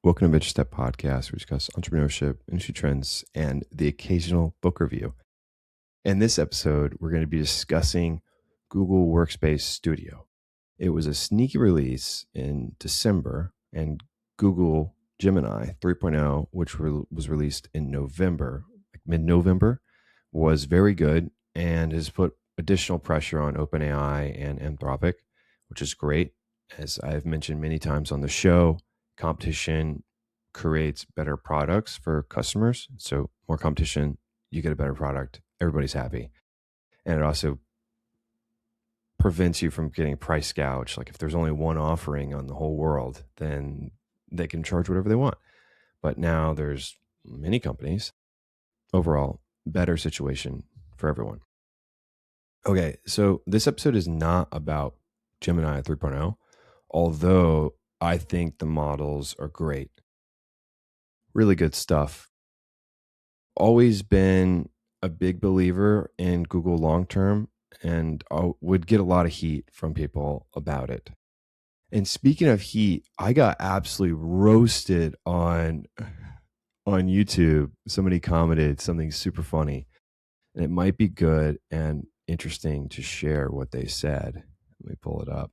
Welcome to Venture Step Podcast, where we discuss entrepreneurship, industry trends, and the occasional book review. In this episode, we're going to be discussing Google Workspace Studio. It was a sneaky release in December, and Google Gemini 3.0, which was released in November, like mid-November, was very good and has put additional pressure on OpenAI and Anthropic, which is great. As I've mentioned many times on the show, competition creates better products for customers. So more competition, you get a better product, everybody's happy. And it also prevents you from getting price gouged. Like if there's only one offering on the whole world, then they can charge whatever they want. But now there's many companies. Overall, better situation for everyone. Okay, so this episode is not about Gemini 3.0, although I think the models are great. Really good stuff. Always been a big believer in Google long term, and I would get a lot of heat from people about it. And speaking of heat, I got absolutely roasted on YouTube. Somebody commented something super funny, and it might be good and interesting to share what they said. Let me pull it up.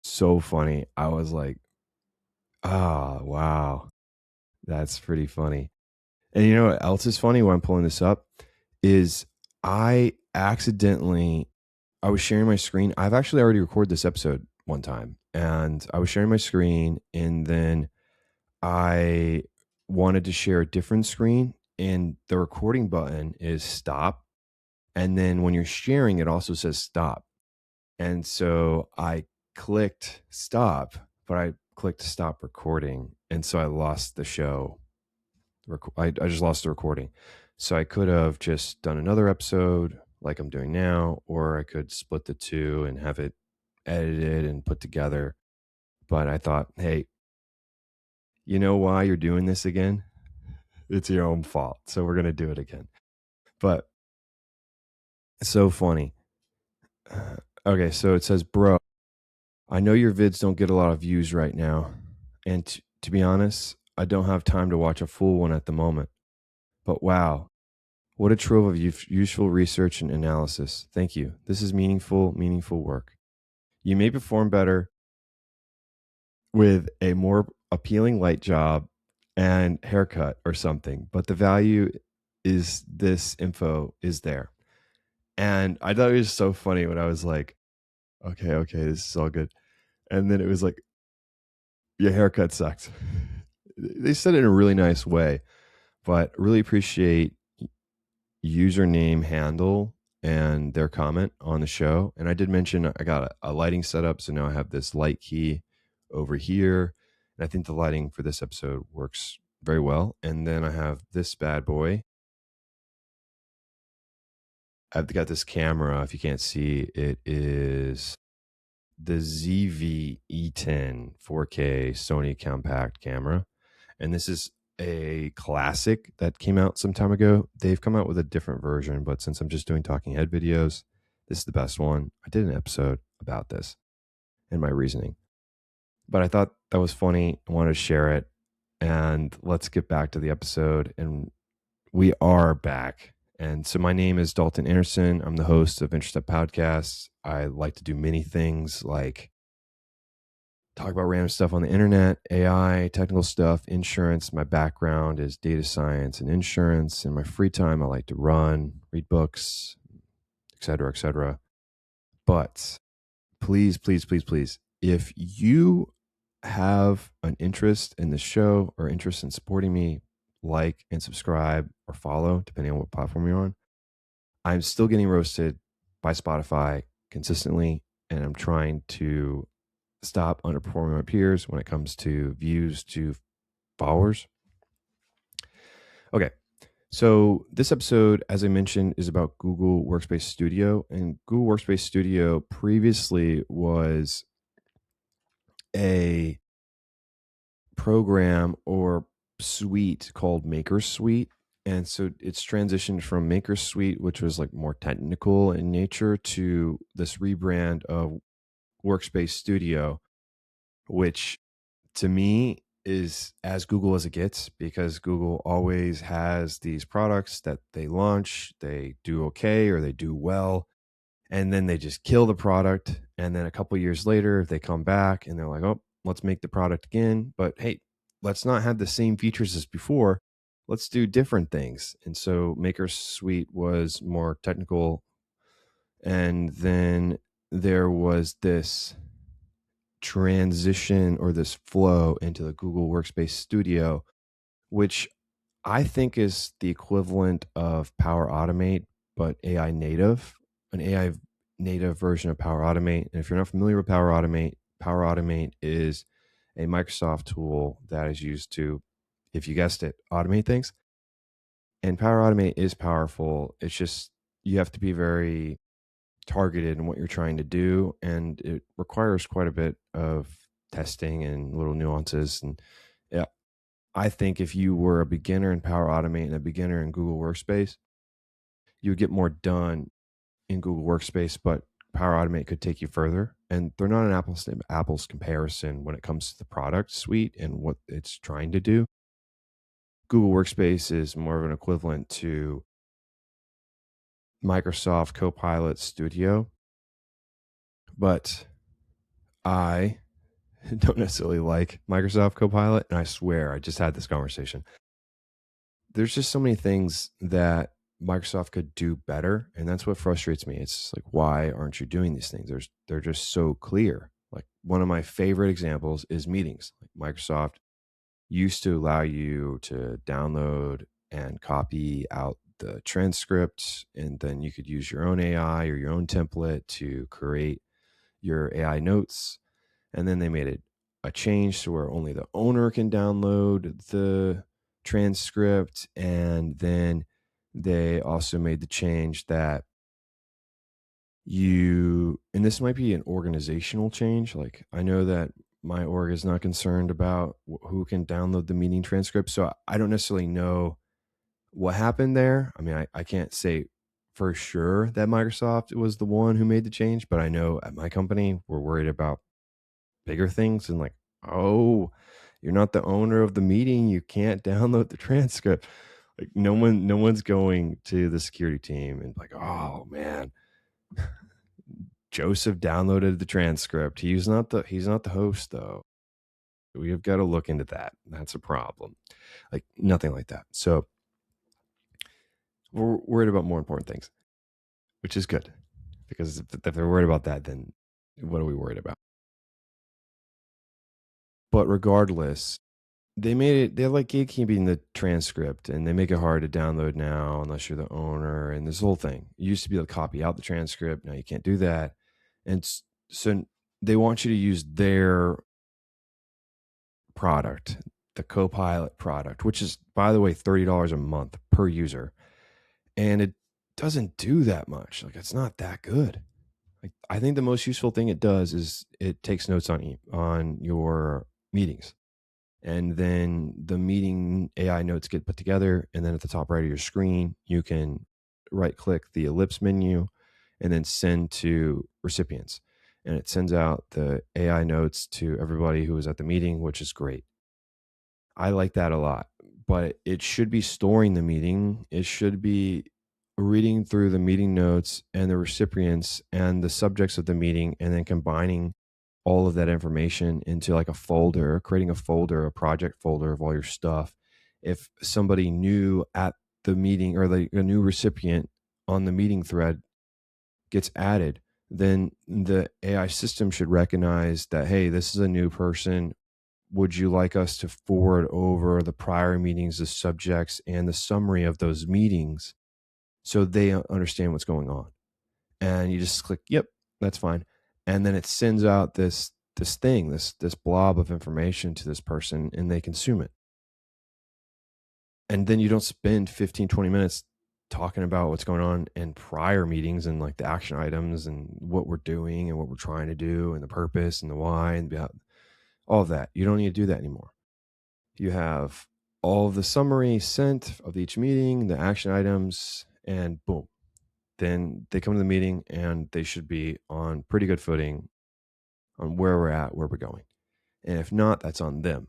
So funny. I was like, wow, that's pretty funny. And you know what else is funny when I'm pulling this up is I was sharing my screen. I've actually already recorded this episode one time, and I was sharing my screen, and then I wanted to share a different screen, and the recording button is stop. And then when you're sharing, it also says stop. And so I clicked stop, but I clicked stop recording. And so I lost the show. I just lost the recording. So I could have just done another episode like I'm doing now, or I could split the two and have it edited and put together. But I thought, hey, you know why you're doing this again? It's your own fault. So we're going to do it again. But it's so funny. Okay, so it says, bro, I know your vids don't get a lot of views right now. And to be honest, I don't have time to watch a full one at the moment. But wow, what a trove of useful research and analysis. Thank you. This is meaningful work. You may perform better with a more appealing light job and haircut or something, but the value is this info is there. And I thought it was so funny when I was like, okay, this is all good. And then it was like, your haircut sucks. They said it in a really nice way, but really appreciate username handle and their comment on the show. And I did mention I got a lighting setup. So now I have this light key over here. And I think the lighting for this episode works very well. And then I have this bad boy. I've got this camera. If you can't see, it is the ZV-E10 4K Sony compact camera. And this is a classic that came out some time ago. They've come out with a different version, but since I'm just doing talking head videos, this is the best one. I did an episode about this and my reasoning, but I thought that was funny. I wanted to share it. And let's get back to the episode. And we are back. And so my name is Dalton Anderson. I'm the host of Venture Step Podcasts. I like to do many things like talk about random stuff on the internet, AI, technical stuff, insurance. My background is data science and insurance. In my free time, I like to run, read books, et cetera, et cetera. But please, if you have an interest in the show or interest in supporting me, like and subscribe or follow, depending on what platform you're on. I'm still getting roasted by Spotify consistently, and I'm trying to stop underperforming my peers when it comes to views to followers. Okay, so this episode, as I mentioned, is about Google Workspace Studio. And Google Workspace Studio previously was a program or suite called Maker Suite. And so it's transitioned from Maker Suite, which was like more technical in nature, to this rebrand of Workspace Studio, which to me is as Google as it gets, because Google always has these products that they launch, they do okay or they do well, and then they just kill the product. And then a couple years later, they come back and they're like, oh, let's make the product again. But hey, let's not have the same features as before. Let's do different things. And so Maker Suite was more technical. And then there was this transition or this flow into the Google Workspace Studio, which I think is the equivalent of Power Automate, but AI native, an AI native version of Power Automate. And if you're not familiar with Power Automate is a Microsoft tool that is used to, if you guessed it, automate things. And Power Automate is powerful. It's just you have to be very targeted in what you're trying to do, and it requires quite a bit of testing and little nuances. And yeah, I think if you were a beginner in Power Automate and a beginner in Google Workspace, you would get more done in Google Workspace, but Power Automate could take you further. And they're not an apples to apples comparison when it comes to the product suite and what it's trying to do. Google Workspace is more of an equivalent to Microsoft Copilot Studio, but I don't necessarily like Microsoft Copilot. And I swear, I just had this conversation. There's just so many things that Microsoft could do better. And that's what frustrates me. It's like, why aren't you doing these things? They're just so clear. Like one of my favorite examples is meetings. Like Microsoft used to allow you to download and copy out the transcript, and then you could use your own AI or your own template to create your AI notes. And then they made it a change to where only the owner can download the transcript. And then they also made the change that and this might be an organizational change. Like I know that my org is not concerned about who can download the meeting transcript. So I don't necessarily know what happened there. I mean, I can't say for sure that Microsoft was the one who made the change, but I know at my company, we're worried about bigger things and like, oh, you're not the owner of the meeting, you can't download the transcript. Like no one's going to the security team and like, oh man, Joseph downloaded the transcript. He's not the host though. We have got to look into that. That's a problem. Like nothing like that. So we're worried about more important things, which is good, because if they're worried about that, then what are we worried about? But regardless, they're like gatekeeping the transcript, and they make it hard to download now unless you're the owner. And this whole thing, you used to be able to copy out the transcript. Now you can't do that. And so they want you to use their product, the Copilot product, which is, by the way, $30 a month per user. And it doesn't do that much. Like it's not that good. Like I think the most useful thing it does is it takes notes on your meetings. And then the meeting AI notes get put together. And then at the top right of your screen, you can right click the ellipse menu and then send to recipients. And it sends out the AI notes to everybody who was at the meeting, which is great. I like that a lot. But it should be storing the meeting. It should be reading through the meeting notes and the recipients and the subjects of the meeting, and then combining all of that information into like a folder, creating a folder, a project folder of all your stuff. If somebody new at the meeting or a new recipient on the meeting thread gets added, then the AI system should recognize that, hey, this is a new person. Would you like us to forward over the prior meetings, the subjects, and the summary of those meetings so they understand what's going on? And you just click, yep, that's fine. And then it sends out this blob of information to this person, and they consume it. And then you don't spend 15, 20 minutes talking about what's going on in prior meetings and like the action items and what we're doing and what we're trying to do and the purpose and the why and all of that. You don't need to do that anymore. You have all of the summary sent of each meeting, the action items, and boom. Then they come to the meeting and they should be on pretty good footing on where we're at, where we're going. And if not, that's on them.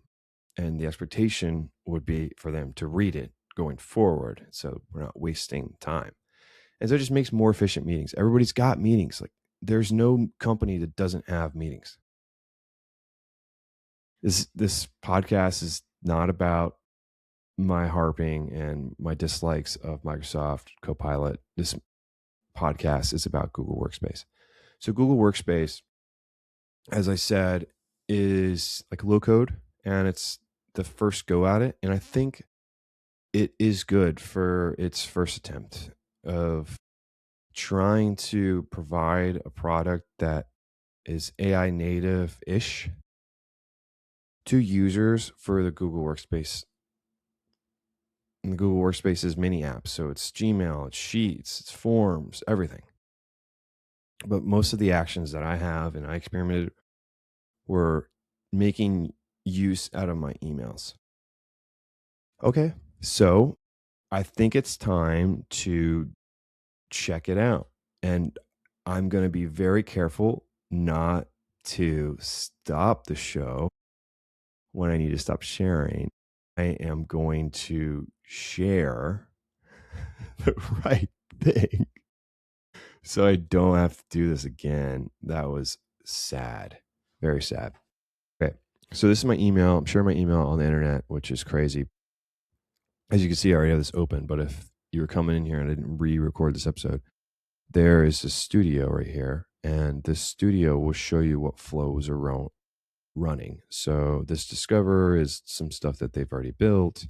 And the expectation would be for them to read it going forward. So we're not wasting time. And so it just makes more efficient meetings. Everybody's got meetings. Like there's no company that doesn't have meetings. This podcast is not about my harping and my dislikes of Microsoft Copilot. This podcast is about Google Workspace. So Google Workspace, as I said, is like low code and it's the first go at it. And I think it is good for its first attempt of trying to provide a product that is AI native ish to users for the Google Workspace. And the Google Workspace is mini apps. So it's Gmail, it's Sheets, it's Forms, everything. But most of the actions that I have and I experimented were making use out of my emails. Okay. So I think it's time to check it out. And I'm going to be very careful not to stop the show when I need to stop sharing. I am going to share the right thing so I don't have to do this again. That was sad. Very sad. Okay. So this is my email. I'm sharing my email on the internet, which is crazy. As you can see, I already have this open, but if you were coming in here and I didn't re-record this episode, there is a studio right here. And this studio will show you what flows are running. So this Discover is some stuff that they've already built.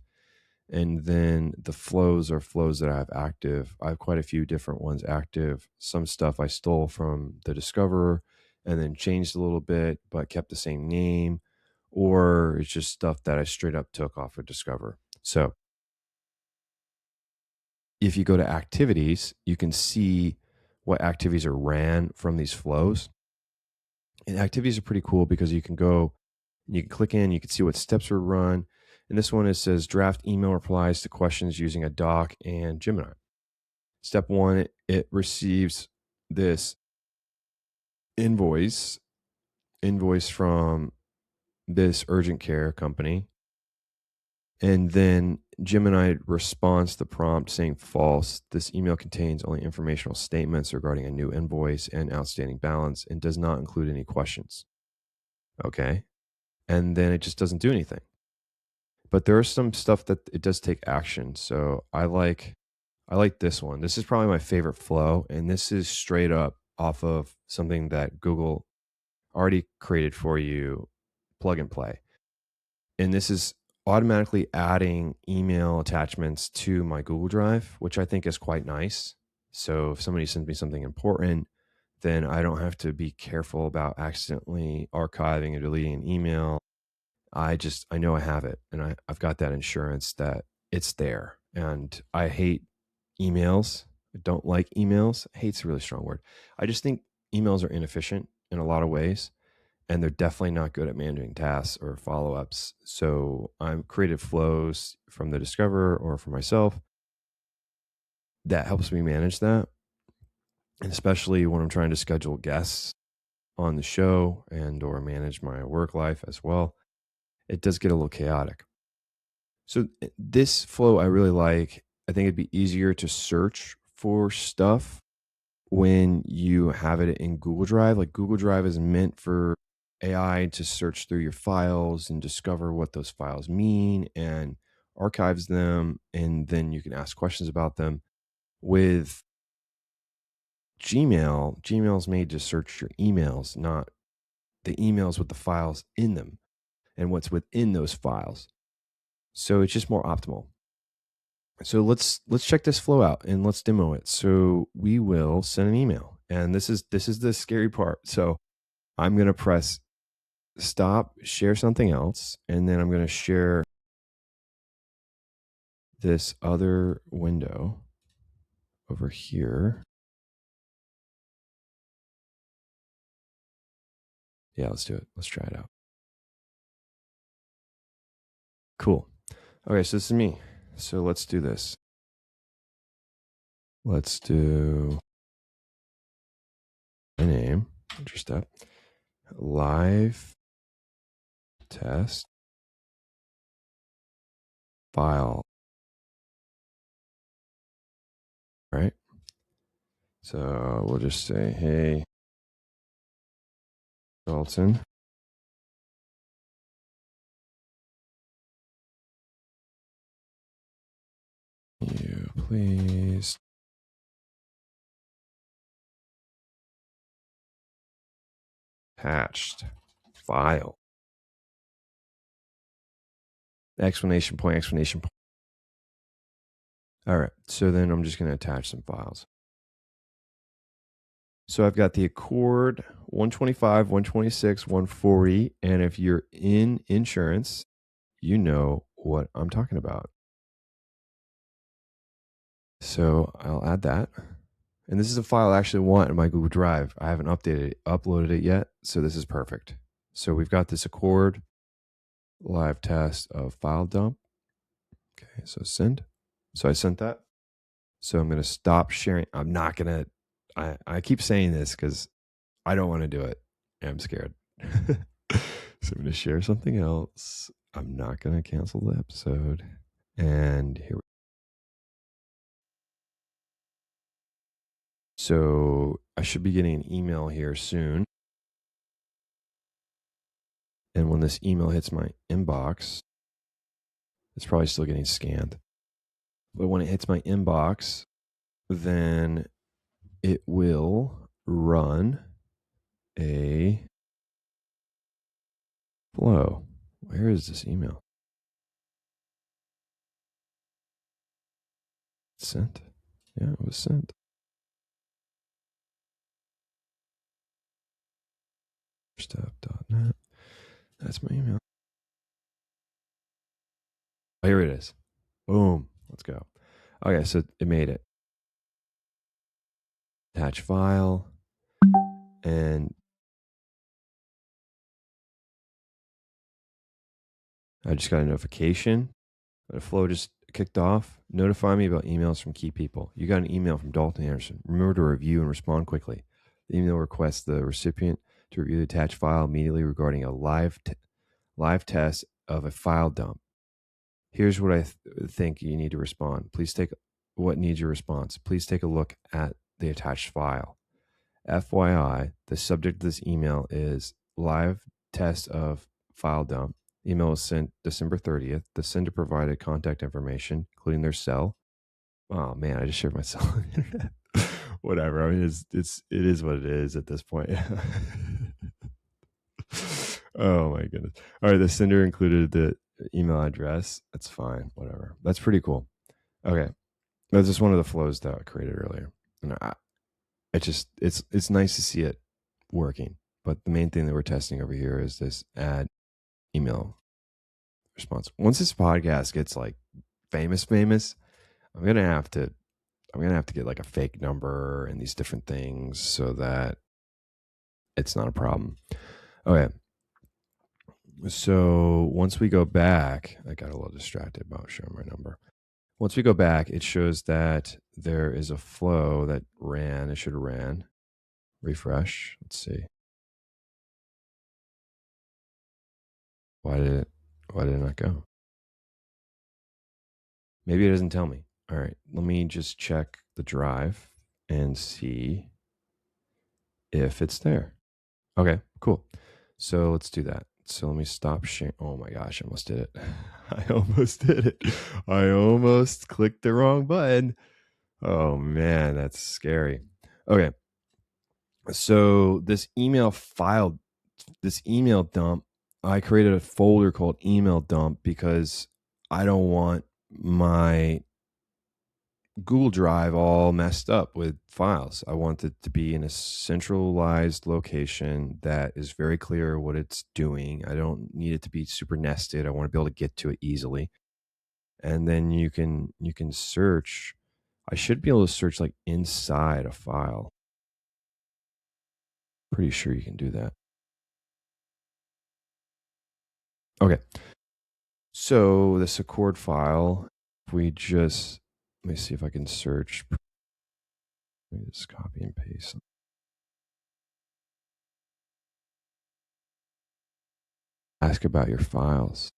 And then the flows are flows that I have active. I have quite a few different ones active. Some stuff I stole from the Discoverer and then changed a little bit, but kept the same name. Or it's just stuff that I straight up took off of Discover. So if you go to activities, you can see what activities are ran from these flows. And activities are pretty cool because you can go, you can click in, you can see what steps were run. And this one, it says draft email replies to questions using a doc and Gemini. Step one, it receives this invoice from this urgent care company. And then Gemini responds to the prompt saying false. This email contains only informational statements regarding a new invoice and outstanding balance and does not include any questions. Okay. And then it just doesn't do anything. But there is some stuff that it does take action. So I like this one. This is probably my favorite flow. And this is straight up off of something that Google already created for you, plug and play. And this is automatically adding email attachments to my Google Drive, which I think is quite nice. So if somebody sends me something important, then I don't have to be careful about accidentally archiving or deleting an email. I know I have it and I've got that insurance that it's there. And I hate emails. I don't like emails. Hate's a really strong word. I just think emails are inefficient in a lot of ways and they're definitely not good at managing tasks or follow-ups. So I've created flows from the Discover or for myself that helps me manage that. And especially when I'm trying to schedule guests on the show and or manage my work life as well, it does get a little chaotic. So this flow I really like. I think it'd be easier to search for stuff when you have it in Google Drive. Like Google Drive is meant for AI to search through your files and discover what those files mean and archives them. And then you can ask questions about them. With Gmail is made to search your emails, not the emails with the files in them and what's within those files. So it's just more optimal. So let's check this flow out and let's demo it. So we will send an email. And this is the scary part. So I'm going to press stop, share something else, and then I'm going to share this other window over here. Yeah, let's do it. Let's try it out. Cool. Okay, so this is me. So let's do this. Let's do my name, enter step, live test. file, right? So we'll just say, hey, Dalton, you please attached file. Exclamation point, exclamation point. All right. So then I'm just going to attach some files. So I've got the Accord 125, 126, 140. And if you're in insurance, you know what I'm talking about. So I'll add that. And this is a file I actually want in my Google Drive. I haven't uploaded it yet. So this is perfect. So we've got this Accord live test of file dump. Okay, so send. So I sent that. So I'm going to stop sharing. I'm not going to, I keep saying this because I don't want to do it. I'm scared. So I'm going to share something else. I'm not going to cancel the episode. And here we go. So I should be getting an email here soon. And when this email hits my inbox, it's probably still getting scanned. But when it hits my inbox, then it will run a flow. Where is this email? Sent? Yeah, it was sent. Stuff.net. That's my email. Oh, here it is. Boom. Let's go. Okay, so it made it. Attach file. And I just got a notification. The flow just kicked off. Notify me about emails from key people. You got an email from Dalton Anderson. Remember to review and respond quickly. The email requests the recipient to review the attached file immediately regarding a live test of a file dump. Here's what I think you need to respond. Please take what needs your response. Please take a look at the attached file. FYI, the subject of this email is live test of file dump. Email was sent December 30th. The sender provided contact information, including their cell. Oh man, I just shared my cell on the internet. Whatever. I mean, it is what it is at this point. Oh my goodness. All right, the sender included the email address. That's fine. Whatever. That's pretty cool. Okay, that's just one of the flows that I created earlier, and it's nice to see it working. But the main thing that we're testing over here is this add email response. Once this podcast gets like famous, I'm gonna have to get like a fake number and these different things so that it's not a problem. Okay. So once we go back, I got a little distracted about showing my number. Once we go back, it shows that there is a flow that ran. It should have ran. Refresh. Let's see. Why did it not go? Maybe it doesn't tell me. All right. Let me just check the drive and see if it's there. Okay, cool. So let's do that. So let me stop sharing. Oh my gosh, I almost did it. I almost did it. I almost clicked the wrong button. Oh man, that's scary. Okay. So this email dump, I created a folder called email dump because I don't want my Google Drive all messed up with files. I want it to be in a centralized location that is very clear what it's doing. I don't need it to be super nested. I want to be able to get to it easily. And then you can search. I should be able to search like inside a file. Pretty sure you can do that. Okay. So this Accord file, if we just let me see if I can search. Let me just copy and paste. Ask about your files.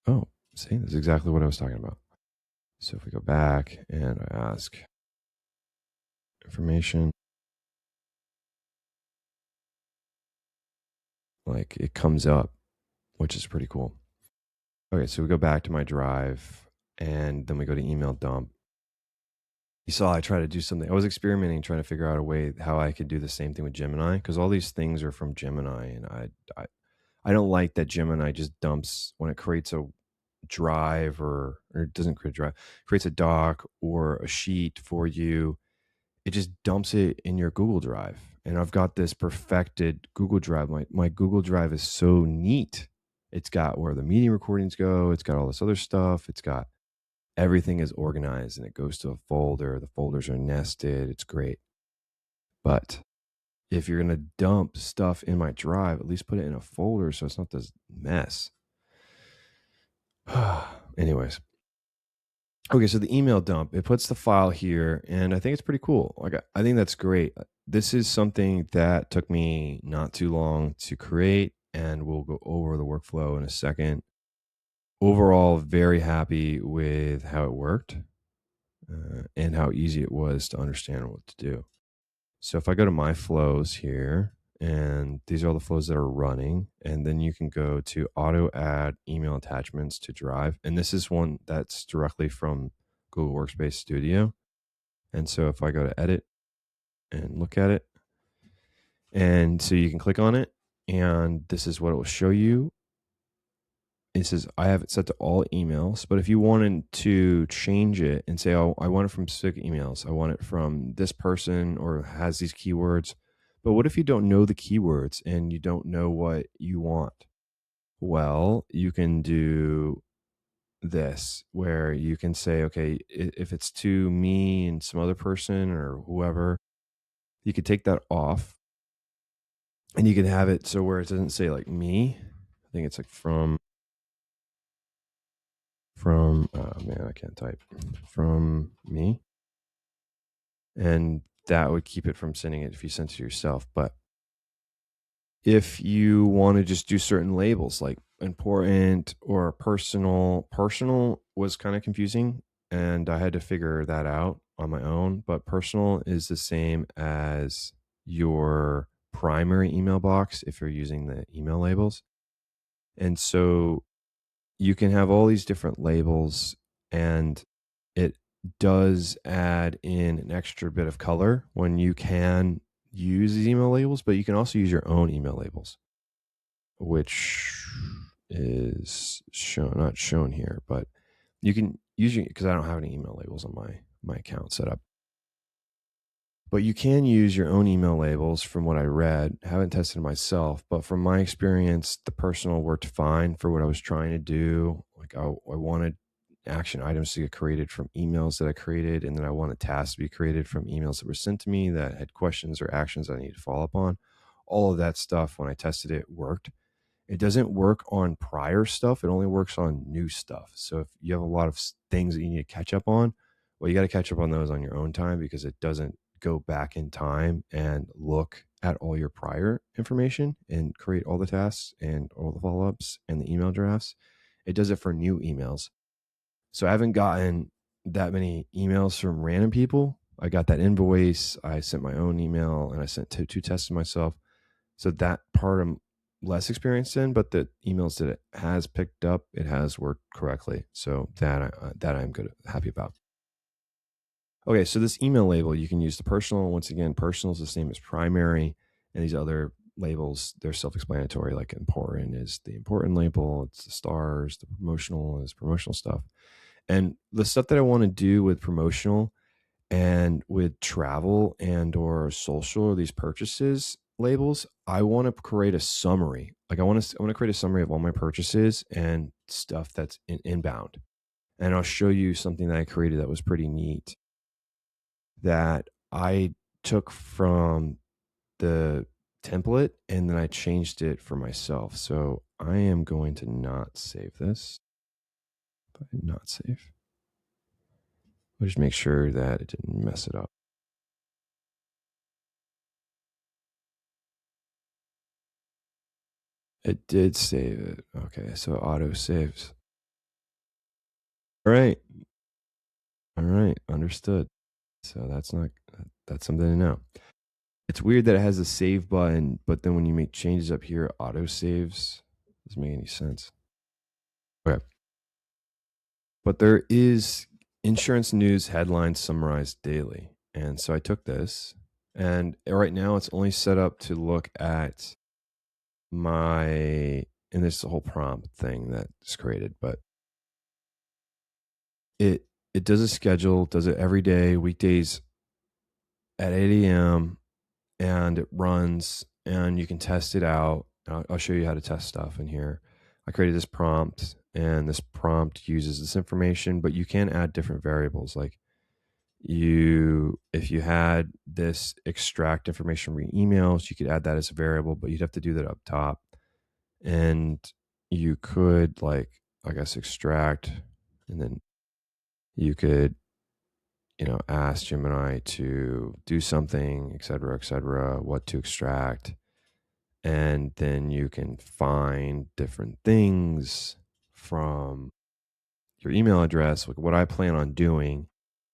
Oh, See, that's exactly what I was talking about. So if we go back and I ask information, like it comes up, which is pretty cool. Okay, so we go back to my drive and then we go to email dump. You saw I tried to do something. I was experimenting, trying to figure out a way how I could do the same thing with Gemini because all these things are from Gemini, and I don't like that Gemini just dumps when it creates a drive or it doesn't create a drive, creates a doc or a sheet for you. It just dumps it in your Google Drive, and I've got this perfected Google Drive. My Google Drive is so neat. It's got where the meeting recordings go. It's got all this other stuff. It's got everything is organized and it goes to a folder. The folders are nested. It's great. But if you're going to dump stuff in my drive, at least put it in a folder so it's not this mess. Anyways. Okay, so the email dump, it puts the file here and I think it's pretty cool. Like I think that's great. This is something that took me not too long to create and we'll go over the workflow in a second. Overall, very happy with how it worked. And how easy it was to understand what to do. So if I go to my flows here, and these are all the flows that are running, and then you can go to auto add email attachments to Drive. And this is one that's directly from Google Workspace Studio. And so if I go to edit and look at it, and so you can click on it, and this is what it will show you. It says I have it set to all emails, but if you wanted to change it and say, oh, I want it from specific emails, I want it from this person or has these keywords. But what if you don't know the keywords and you don't know what you want? Well, you can do this where you can say, okay, if it's to me and some other person or whoever, you could take that off and you can have it so where it doesn't say like me. I think it's like from oh man, I can't type, from me, and that would keep it from sending it if you sent it to yourself. But if you want to just do certain labels like important or personal was kind of confusing and I had to figure that out on my own. But personal is the same as your primary email box if you're using the email labels. And so you can have all these different labels and it does add in an extra bit of color when you can use these email labels, but you can also use your own email labels, which is shown not shown here, but you can use it because I don't have any email labels on my account set up. But you can use your own email labels from what I read. Haven't tested it myself, but from my experience, the personal worked fine for what I was trying to do. Like I wanted action items to get created from emails that I created, and then I wanted tasks to be created from emails that were sent to me that had questions or actions I needed to follow up on. All of that stuff, when I tested it, worked. It doesn't work on prior stuff. It only works on new stuff. So if you have a lot of things that you need to catch up on, well, you got to catch up on those on your own time because it doesn't go back in time and look at all your prior information and create all the tasks and all the follow-ups and the email drafts. It does it for new emails. So I haven't gotten that many emails from random people. I got that invoice. I sent my own email and I sent two tests to myself. So that part I'm less experienced in, but the emails that it has picked up, it has worked correctly. So that I'm good, happy about. Okay, so this email label, you can use the personal. Once again, personal is the same as primary, and these other labels, they're self-explanatory. Like important is the important label, it's the stars. The promotional is promotional stuff. And the stuff that I want to do with promotional and with travel and or social or these purchases labels, I want to create a summary. Like I want to create a summary of all my purchases and stuff that's inbound. And I'll show you something that I created that was pretty neat that I took from the template and then I changed it for myself. So I am going to not save this, but not save. I'll just make sure that it didn't mess it up. It did save it. Okay, so it auto saves. All right. All right. Understood. So that's something to know. It's weird that it has a save button, but then when you make changes up here, it auto saves. Doesn't make any sense. Okay. But there is insurance news headlines summarized daily. And so I took this, and right now it's only set up to look at my, and this whole prompt thing that's created, but it it does a schedule, does it every day, weekdays at 8 a.m. and it runs, and you can test it out. I'll show you how to test stuff in here. I created this prompt, and this prompt uses this information, but you can add different variables. Like if you had this extract information from your emails, you could add that as a variable, but you'd have to do that up top. And you could, like, I guess, extract, and then you could, ask Gemini to do something, et cetera, what to extract. And then you can find different things from your email address. Like, what I plan on doing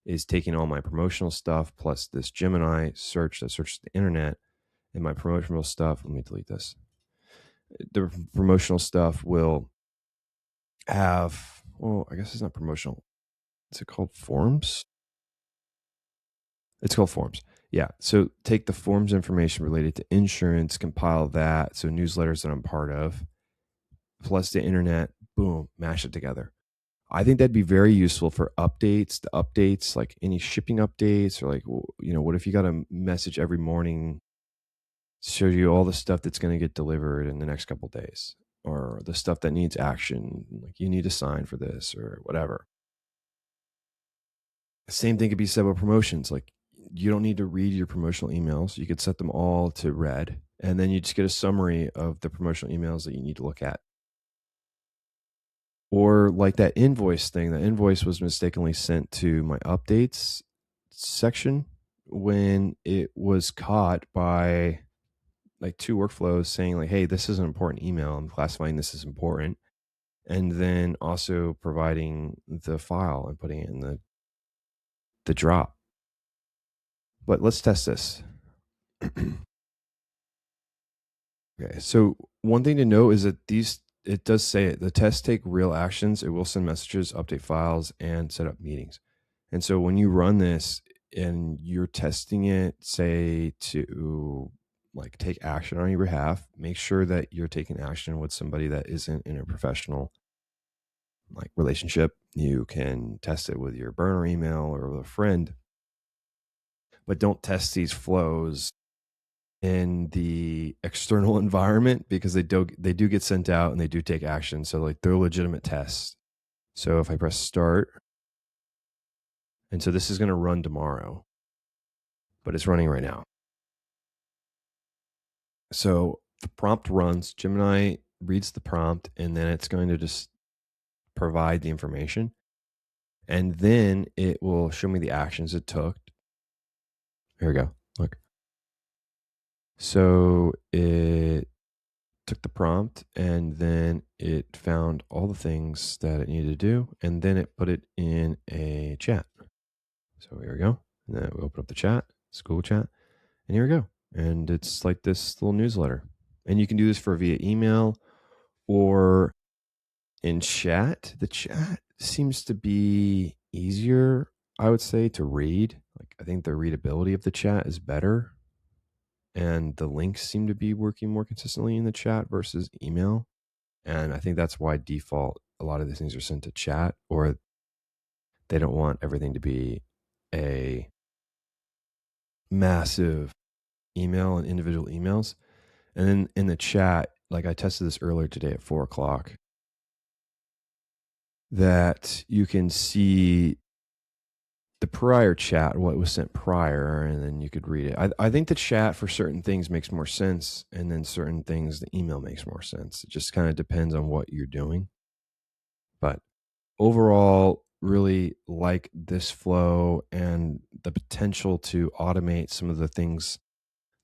is taking all my promotional stuff plus this Gemini search that searches the internet, and my promotional stuff. Let me delete this. The promotional stuff will have, well, I guess it's not promotional. Is it called forms? It's called forms. Yeah. So take the forms information related to insurance, compile that. So newsletters that I'm part of, plus the internet, boom, mash it together. I think that'd be very useful for updates, the updates, like any shipping updates, or like, what if you got a message every morning, shows you all the stuff that's going to get delivered in the next couple of days, or the stuff that needs action, like you need to sign for this or whatever. Same thing could be said about promotions. Like, you don't need to read your promotional emails. You could set them all to read, and then you just get a summary of the promotional emails that you need to look at. Or like that invoice thing, that invoice was mistakenly sent to my updates section when it was caught by like two workflows saying like, hey, this is an important email. I'm classifying this as important. And then also providing the file and putting it in the drop. But let's test this. Okay, so one thing to know is that it does say it. The tests take real actions. It will send messages, update files, and set up meetings. And so when you run this and you're testing it, say to like take action on your behalf, make sure that you're taking action with somebody that isn't in a professional like relationship. You can test it with your burner email or with a friend, but don't test these flows in the external environment, because they do get sent out and they do take action. So like they're legitimate tests. So if I press start, and so this is going to run tomorrow, but it's running right now. So the prompt runs, Gemini reads the prompt, and then it's going to just provide the information. And then it will show me the actions it took. Here we go. Look. So it took the prompt, and then it found all the things that it needed to do, and then it put it in a chat. So here we go. And then we open up the chat, school chat, and here we go. And it's like this little newsletter. And you can do this for via email or in chat. The chat seems to be easier, I would say, to read. Like, I think the readability of the chat is better, and the links seem to be working more consistently in the chat versus email. And I think that's why default a lot of these things are sent to chat, or they don't want everything to be a massive email and individual emails. And then in the chat, like I tested this earlier today at 4:00, that you can see the prior chat, what was sent prior, and then you could read it. I think the chat for certain things makes more sense, and then certain things, the email makes more sense. It just kind of depends on what you're doing. But overall, really like this flow and the potential to automate some of the things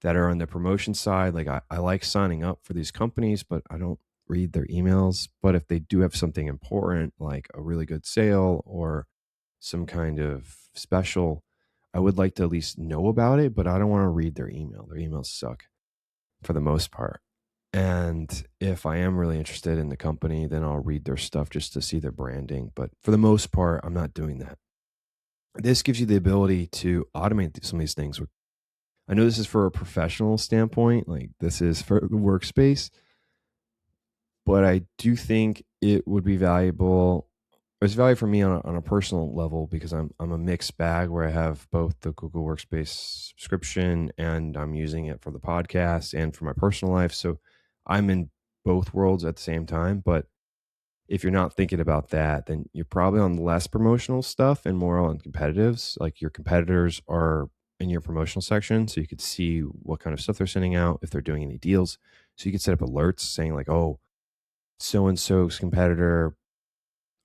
that are on the promotion side. Like I like signing up for these companies, but I don't read their emails, but if they do have something important like a really good sale or some kind of special, I would like to at least know about it, but I don't want to read their email. Their emails suck for the most part. And if I am really interested in the company, then I'll read their stuff just to see their branding. But for the most part, I'm not doing that. This gives you the ability to automate some of these things. I know this is for a professional standpoint, like this is for the workspace, but I do think it would be valuable. It's valuable for me on a personal level because I'm a mixed bag where I have both the Google Workspace subscription and I'm using it for the podcast and for my personal life. So I'm in both worlds at the same time. But if you're not thinking about that, then you're probably on less promotional stuff and more on competitives. Like your competitors are in your promotional section, so you could see what kind of stuff they're sending out, if they're doing any deals. So you could set up alerts saying like, oh, so and so's competitor,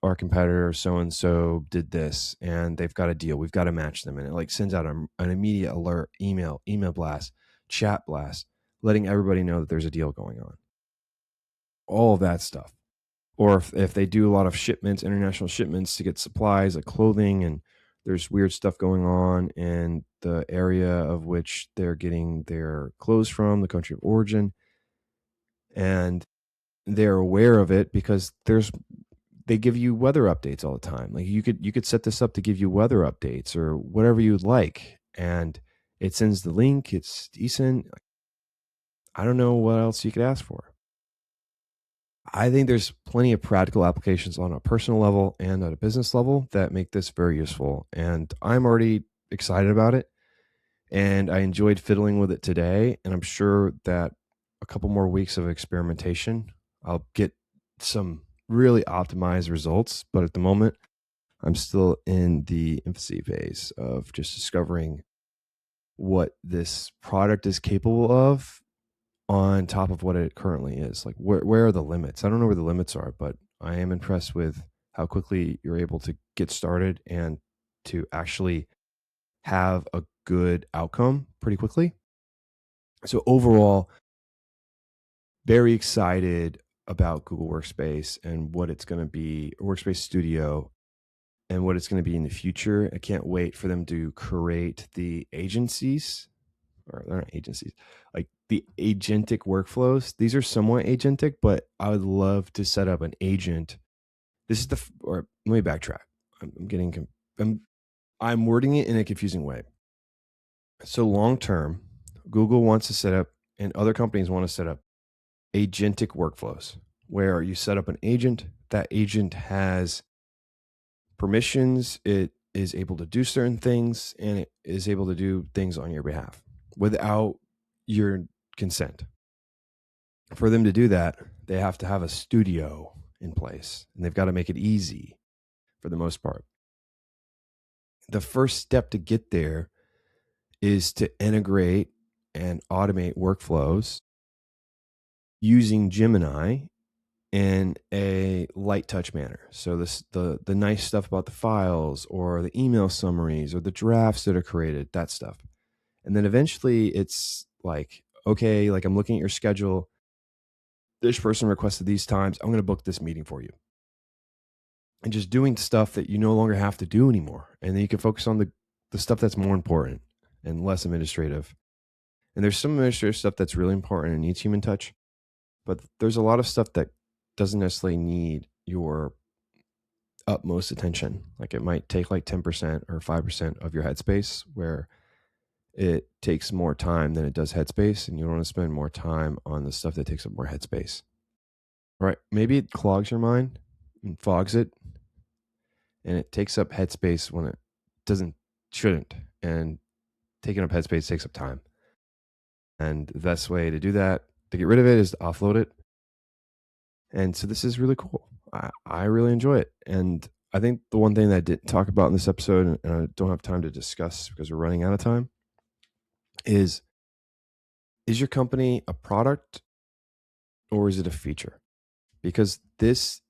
our competitor so and so did this and they've got a deal. We've got to match them. And it like sends out an immediate alert, email blast, chat blast, letting everybody know that there's a deal going on. All of that stuff. Or if they do a lot of shipments, international shipments to get supplies like clothing, and there's weird stuff going on in the area of which they're getting their clothes from, the country of origin, and they're aware of it because they give you weather updates all the time. Like you could set this up to give you weather updates or whatever you'd like, and it sends the link. It's decent. I don't know what else you could ask for. I think there's plenty of practical applications on a personal level and at a business level that make this very useful. And I'm already excited about it. And I enjoyed fiddling with it today. And I'm sure that a couple more weeks of experimentation, I'll get some really optimized results. But at the moment, I'm still in the infancy phase of just discovering what this product is capable of on top of what it currently is. Like where are the limits? I don't know where the limits are, but I am impressed with how quickly you're able to get started and to actually have a good outcome pretty quickly. So overall, very excited about Google Workspace and what it's going to be, Workspace Studio, and what it's going to be in the future. I can't wait for them to create the agencies, or they're not agencies, like the agentic workflows. These are somewhat agentic, but I would love to set up an agent. This is or let me backtrack. I'm getting, I'm wording it in a confusing way. So long term, Google wants to set up, and other companies want to set up agentic workflows where you set up an agent. That agent has permissions. It is able to do certain things, and it is able to do things on your behalf without your consent. For them to do that, they have to have a studio in place, and they've got to make it easy for the most part. The first step to get there is to integrate and automate workflows using Gemini in a light touch manner. So the nice stuff about the files or the email summaries or the drafts that are created, that stuff. And then eventually it's like, okay, like I'm looking at your schedule. This person requested these times. I'm going to book this meeting for you. And just doing stuff that you no longer have to do anymore. And then you can focus on the stuff that's more important and less administrative. And there's some administrative stuff that's really important and needs human touch. But there's a lot of stuff that doesn't necessarily need your utmost attention. Like it might take like 10% or 5% of your headspace, where it takes more time than it does headspace, and you don't want to spend more time on the stuff that takes up more headspace. Right? Maybe it clogs your mind and fogs it, and it takes up headspace when it shouldn't. And taking up headspace takes up time. And the best way to do that, to get rid of it, is to offload it. And so this is really cool. I really enjoy it. And I think the one thing that I didn't talk about in this episode, and I don't have time to discuss because we're running out of time, is your company a product or is it a feature? Because this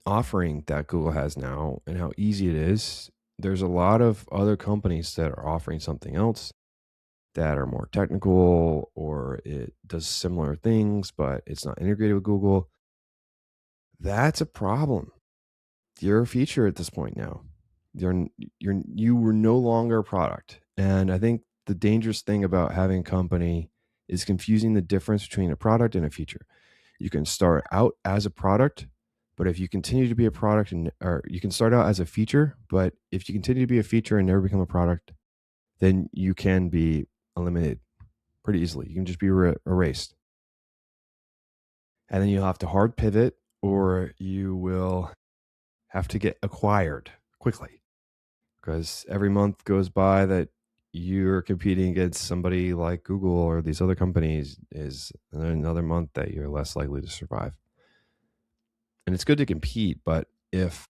offering that Google has now and how easy it is, there's a lot of other companies that are offering something else that are more technical or it does similar things, but it's not integrated with Google, that's a problem. You're a feature at this point now. You were no longer a product. And I think the dangerous thing about having a company is confusing the difference between a product and a feature. You can start out as a product, but if you continue to be a product and or you can start out as a feature, but if you continue to be a feature and never become a product, then you can be eliminated pretty easily. You can just be erased. And then you'll have to hard pivot or you will have to get acquired quickly because every month goes by that you're competing against somebody like Google or these other companies is another month that you're less likely to survive. And it's good to compete, but if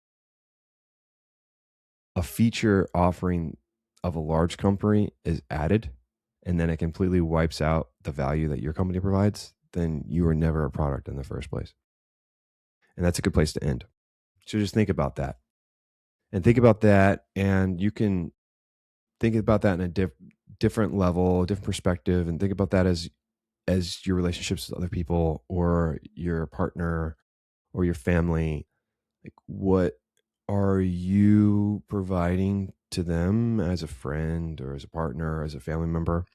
a feature offering of a large company is added and then it completely wipes out the value that your company provides, then you were never a product in the first place. And that's a good place to end. So just think about that. And think about that. And you can think about that in a different level, different perspective, and think about that as your relationships with other people or your partner or your family. Like, what are you providing to them as a friend or as a partner or as a family member?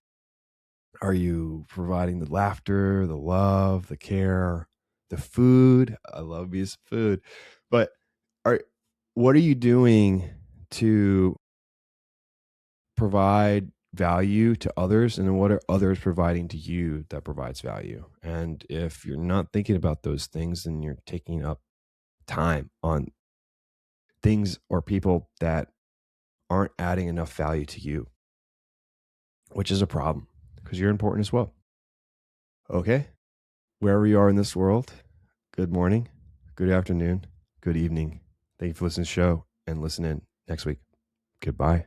Are you providing the laughter, the love, the care, the food? I love me some food. But are what are you doing to provide value to others, and then what are others providing to you that provides value? And if you're not thinking about those things, then you're taking up time on things or people that aren't adding enough value to you, which is a problem because you're important as well. Okay, wherever you are in this world, good morning, good afternoon, good evening. Thank you for listening to the show and listen in next week. Goodbye.